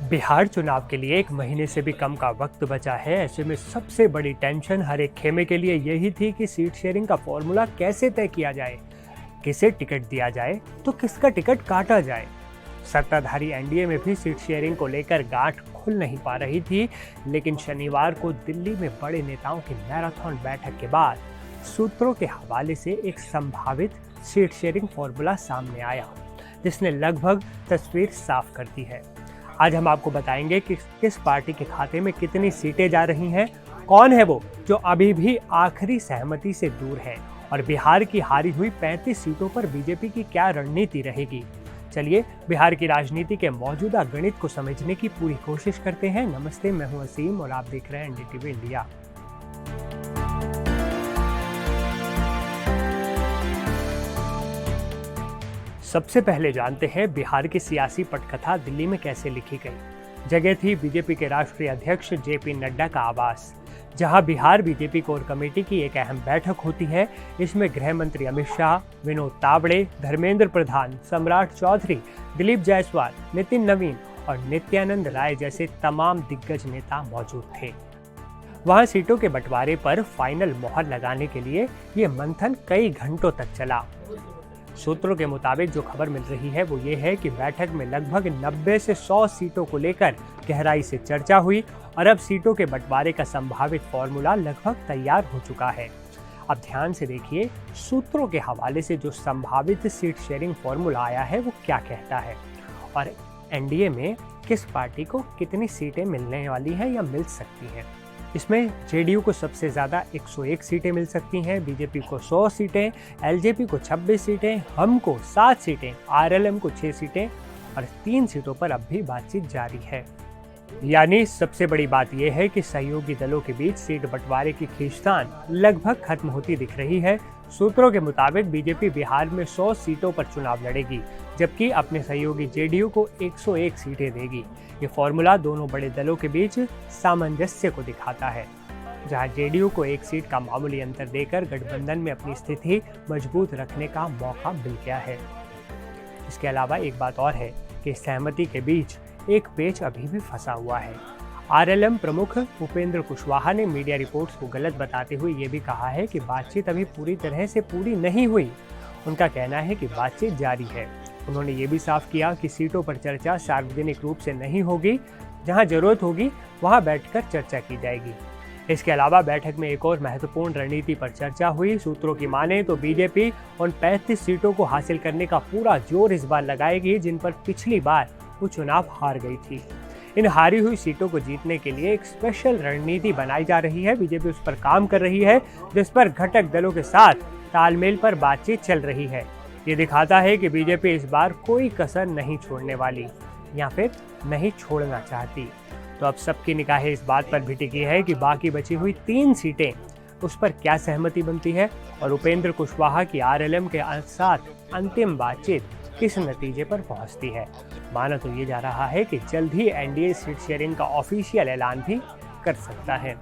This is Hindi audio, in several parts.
बिहार चुनाव के लिए 1 महीने से भी कम का वक्त बचा है। ऐसे में सबसे बड़ी टेंशन हर एक खेमे के लिए यही थी कि सीट शेयरिंग का फॉर्मूला कैसे तय किया जाए, किसे टिकट दिया जाए तो किसका टिकट काटा जाए। सत्ताधारी एनडीए में भी सीट शेयरिंग को लेकर गांठ खुल नहीं पा रही थी, लेकिन शनिवार को दिल्ली में बड़े नेताओं की मैराथन बैठक के बाद सूत्रों के हवाले से एक संभावित सीट शेयरिंग फॉर्मूला सामने आया, जिसने लगभग तस्वीर साफ कर दी है। आज हम आपको बताएंगे कि किस पार्टी के खाते में कितनी सीटें जा रही हैं, कौन है वो जो अभी भी आखिरी सहमति से दूर है, और बिहार की हारी हुई 35 सीटों पर बीजेपी की क्या रणनीति रहेगी। चलिए बिहार की राजनीति के मौजूदा गणित को समझने की पूरी कोशिश करते हैं। नमस्ते, मैं हूं असीम और आप देख रहे हैं एनडीटीवी इंडिया। सबसे पहले जानते हैं बिहार की सियासी पटकथा दिल्ली में कैसे लिखी गई। जगह थी बीजेपी के राष्ट्रीय अध्यक्ष जेपी नड्डा का आवास, जहां बिहार बीजेपी कोर कमेटी की एक अहम बैठक होती है। इसमें गृह मंत्री अमित शाह, विनोद तावड़े, धर्मेंद्र प्रधान, सम्राट चौधरी, दिलीप जायसवाल, नितिन नवीन और नित्यानंद राय जैसे तमाम दिग्गज नेता मौजूद थे। वहां सीटों के बंटवारे पर फाइनल मोहर लगाने के लिए ये मंथन कई घंटों तक चला। सूत्रों के मुताबिक जो खबर मिल रही है वो ये है कि बैठक में लगभग 90 से 100 सीटों को लेकर गहराई से चर्चा हुई और अब सीटों के बंटवारे का संभावित फॉर्मूला लगभग तैयार हो चुका है। अब ध्यान से देखिए, सूत्रों के हवाले से जो संभावित सीट शेयरिंग फॉर्मूला आया है वो क्या कहता है और एनडीए में किस पार्टी को कितनी सीटें मिलने वाली हैं या मिल सकती हैं। इसमें जेडीयू को सबसे ज़्यादा 101 सीटें मिल सकती हैं, बीजेपी को 100 सीटें, एलजेपी को 26 सीटें, हम को 7 सीटें, आरएलएम को 6 सीटें और 3 सीटों पर अब भी बातचीत जारी है। यानी सबसे बड़ी बात यह है कि सहयोगी दलों के बीच सीट बंटवारे की खींचतान लगभग खत्म होती दिख रही है। सूत्रों के मुताबिक बीजेपी बिहार में 100 सीटों पर चुनाव लड़ेगी, जबकि अपने सहयोगी जेडीयू को 101 सीटें देगी। ये फॉर्मूला दोनों बड़े दलों के बीच सामंजस्य को दिखाता है, जहां जेडीयू को 1 सीट का मामूली अंतर देकर गठबंधन में अपनी स्थिति मजबूत रखने का मौका मिल गया है। इसके अलावा एक बात और है कि सहमति के बीच एक पेच अभी भी फंसा हुआ है। आरएलएम प्रमुख उपेंद्र कुशवाहा ने मीडिया रिपोर्ट्स को गलत बताते हुए ये भी कहा है कि बातचीत अभी पूरी तरह से पूरी नहीं हुई। उनका कहना है कि बातचीत जारी है। उन्होंने ये भी साफ किया कि सीटों पर चर्चा सार्वजनिक रूप से नहीं होगी, जहां जरूरत होगी वहां बैठकर चर्चा की जाएगी। इसके अलावा बैठक में एक और महत्वपूर्ण रणनीति पर चर्चा हुई। सूत्रों की माने तो बीजेपी उन 35 सीटों को हासिल करने का पूरा जोर इस बार लगाएगी जिन पर पिछली बार वो चुनाव हार गई थी। इन हारी हुई सीटों को जीतने के लिए एक स्पेशल रणनीति बनाई जा रही है। बीजेपी उस पर काम कर रही है, जिस पर घटक दलों के साथ तालमेल पर बातचीत चल रही है। ये दिखाता है कि बीजेपी इस बार कोई कसर नहीं छोड़ने वाली या फिर नहीं छोड़ना चाहती। तो अब सबकी निगाहें इस बात पर भी टिकी है कि बाकी बची हुई 3 सीटें उस पर क्या सहमति बनती है और उपेंद्र कुशवाहा की आरएलएम के साथ अंतिम बातचीत किस नतीजे पर पहुंचती है। माना तो ये जा रहा है कि जल्द ही एनडीए सीट शेयरिंग का ऑफिशियल ऐलान भी कर सकता है।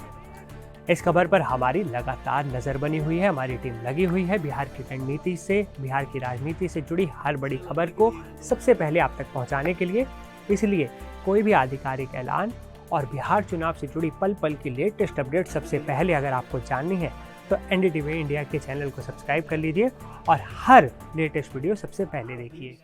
इस खबर पर हमारी लगातार नजर बनी हुई है, हमारी टीम लगी हुई है बिहार की रणनीति से, बिहार की राजनीति से जुड़ी हर बड़ी खबर को सबसे पहले आप तक पहुंचाने के लिए। इसलिए कोई भी आधिकारिक ऐलान और बिहार चुनाव से जुड़ी पल पल की लेटेस्ट अपडेट सबसे पहले अगर आपको जाननी है तो एनडीटीवी इंडिया के चैनल को सब्सक्राइब कर लीजिए और हर लेटेस्ट वीडियो सबसे पहले देखिए।